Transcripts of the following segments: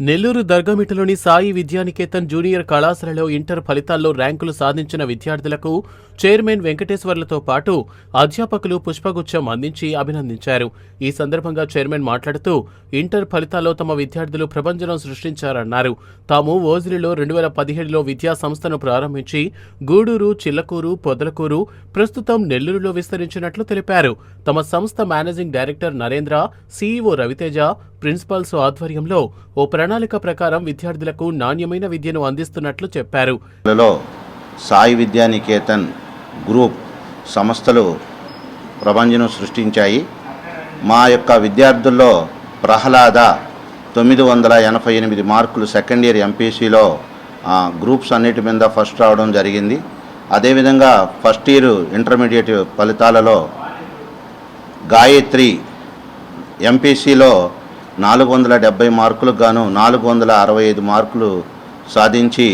Nellore దర్గామిట్టలోని Sai Vidyanikethan junior కళాశాలలో inter ఫలితాల్లో ర్యాంకులు సాధించిన విద్యార్థులకు చైర్మన్ వెంకటేశ్వర్లతో పాటు అధ్యాపకులు పుష్పగుచ్చం అందించి అభినందించారు. ఈ సందర్భంగా చైర్మన్ మాట్లాడుతూ ఇంటర్ ఫలితాల్లో తమ విద్యార్థులు ప్రభంజనం సృష్టించారన్నారు. తాము ఓజిలిలో 2017లో విద్యా సంస్థను ప్రారంభించి గూడూరు, చిల్లకూరు, పొదలకూరు, ప్రస్తుతం నెల్లూరులో విస్తరించినట్లు తెలిపారు. తమ సంస్థ managing director Narendra, CEO Raviteja, principals ఆధ్వర్యంలో ఓ ప్రణాళిక ప్రకారం విద్యార్థులకు నాణ్యమైన విద్యను అందిస్తున్నట్లు చెప్పారు. సాయి విద్యానికేతన్ గ్రూప్ సంస్థలు ప్రభంజనం సృష్టించాయి. మా యొక్క విద్యార్థుల్లో ప్రహ్లాద 988 మార్కులు సెకండ్ ఇయర్ ఎంపీసీలో గ్రూప్స్ అన్నిటి మీద ఫస్ట్ రావడం జరిగింది. అదేవిధంగా ఫస్ట్ ఇయర్ ఇంటర్మీడియట్ ఫలితాలలో గాయత్రి ఎంపీసీలో 470 మార్కులకు గాను 465 మార్కులు సాధించి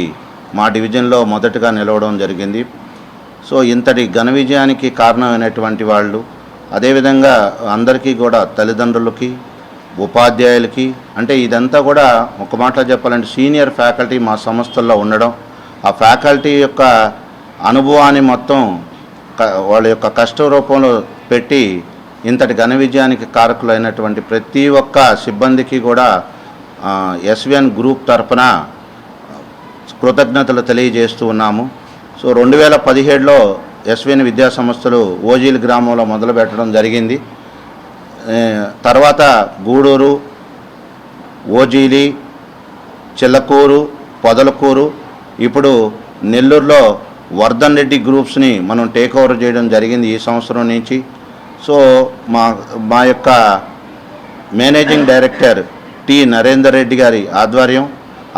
మా డివిజన్లో మొదటగా నిలవడం జరిగింది. సో ఇంతటి ఘన విజయానికి కారణమైనటువంటి వాళ్ళు, అదేవిధంగా అందరికీ కూడా తల్లిదండ్రులకి, ఉపాధ్యాయులకి, అంటే ఇదంతా కూడా ఒక మాటలో చెప్పాలంటే సీనియర్ ఫ్యాకల్టీ మా సంస్థల్లో ఉండడం, ఆ ఫ్యాకల్టీ యొక్క అనుభవాన్ని మొత్తం వాళ్ళ యొక్క కష్ట రూపంలో పెట్టి ఇంతటి ఘన విజయానికి కారకులైనటువంటి ప్రతి ఒక్క సిబ్బందికి కూడా ఎస్విఎన్ గ్రూప్ తరఫున కృతజ్ఞతలు తెలియజేస్తూ ఉన్నాము. సో 2017లో ఎస్విఎన్ విద్యా సంస్థలు ఓజీలి గ్రామంలో మొదలుపెట్టడం జరిగింది. తర్వాత గూడూరు, ఓజీలి, చిల్లకూరు, పొదలకూరు, ఇప్పుడు నెల్లూరులో వర్ధన్ రెడ్డి గ్రూప్స్ని మనం టేక్ ఓవర్ చేయడం జరిగింది ఈ సంవత్సరం నుంచి. సో మా యొక్క managing director T Narender Reddy గారి ఆధ్వర్యం,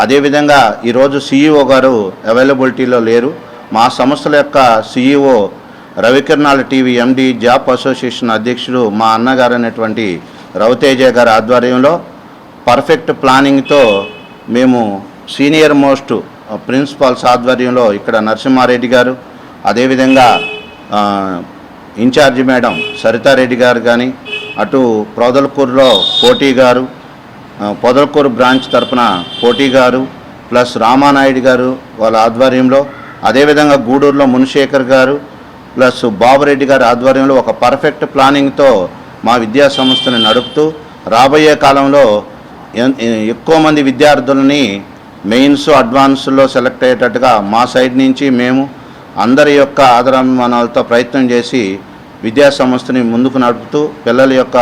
అదేవిధంగా ఈరోజు సీఈఓ గారు అవైలబిలిటీలో లేరు. మా సంస్థల యొక్క సీఈఓ రవికిరణాల టీవీ ఎండి, జాబ్ అసోసియేషన్ అధ్యక్షుడు మా అన్నగారు అనేటువంటి రవితేజ గారి ఆధ్వర్యంలో పర్ఫెక్ట్ ప్లానింగ్తో మేము సీనియర్ మోస్ట్ ప్రిన్సిపాల్స్ ఆధ్వర్యంలో ఇక్కడ నరసింహారెడ్డి గారు, అదేవిధంగా ఇన్ఛార్జి మేడం సరితారెడ్డి గారు కానీ, అటు పొదలకూరులో పోటీ గారు, పొదలకూరు బ్రాంచ్ తరఫున పోటీ గారు ప్లస్ రామానాయుడు గారు వాళ్ళ ఆధ్వర్యంలో, అదేవిధంగా గూడూరులో మునిశేఖర్ గారు ప్లస్ బాబురెడ్డి గారి ఆధ్వర్యంలో ఒక పర్ఫెక్ట్ ప్లానింగ్తో మా విద్యా సంస్థని నడుపుతూ రాబోయే కాలంలో ఎక్కువ మంది విద్యార్థులని మెయిన్స్, అడ్వాన్స్లో సెలెక్ట్ అయ్యేటట్టుగా మా సైడ్ నుంచి మేము అందరి యొక్క ఆదరాభిమానాలతో ప్రయత్నం చేసి విద్యా సంస్థని ముందుకు నడుపుతూ పిల్లల యొక్క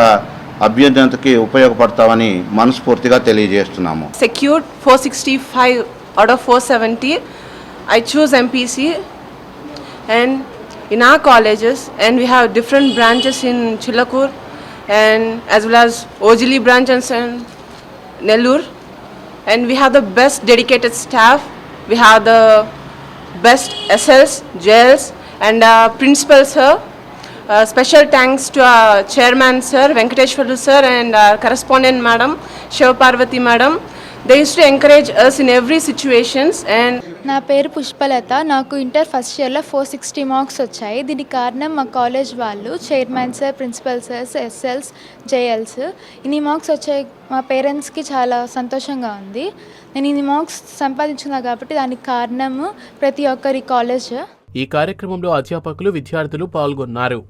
అభ్యున్నతికి ఉపయోగపడతామని మనస్ఫూర్తిగా తెలియజేస్తున్నాము. Secured 465 out of 470. I choose MPC, and in our colleges, and we have different branches in Chillakur and as well as Ojili branch and Nellore, and we have the best dedicated staff. We have the best SLs, JLs, and principal sir. Special thanks to our chairman sir, Venkateshwarlu sir, and our correspondent madam, Shiv Parvati madam. They used to encourage us in every situations. And నా పేరు పుష్పలత. నాకు inter first ఇయర్లో 460 marks వచ్చాయి. దీనికి కారణం మా college వాళ్ళు, chairman sir, principal sirs, SLs, JLs. ఇన్ని మార్క్స్ వచ్చాయి. మా పేరెంట్స్కి చాలా సంతోషంగా ఉంది. నేను ఇన్ని మార్క్స్ సంపాదించుకున్నా కాబట్టి దానికి కారణము ప్రతి ఒక్కరి కాలేజ్. ఈ కార్యక్రమంలో అధ్యాపకులు, విద్యార్థులు పాల్గొన్నారు.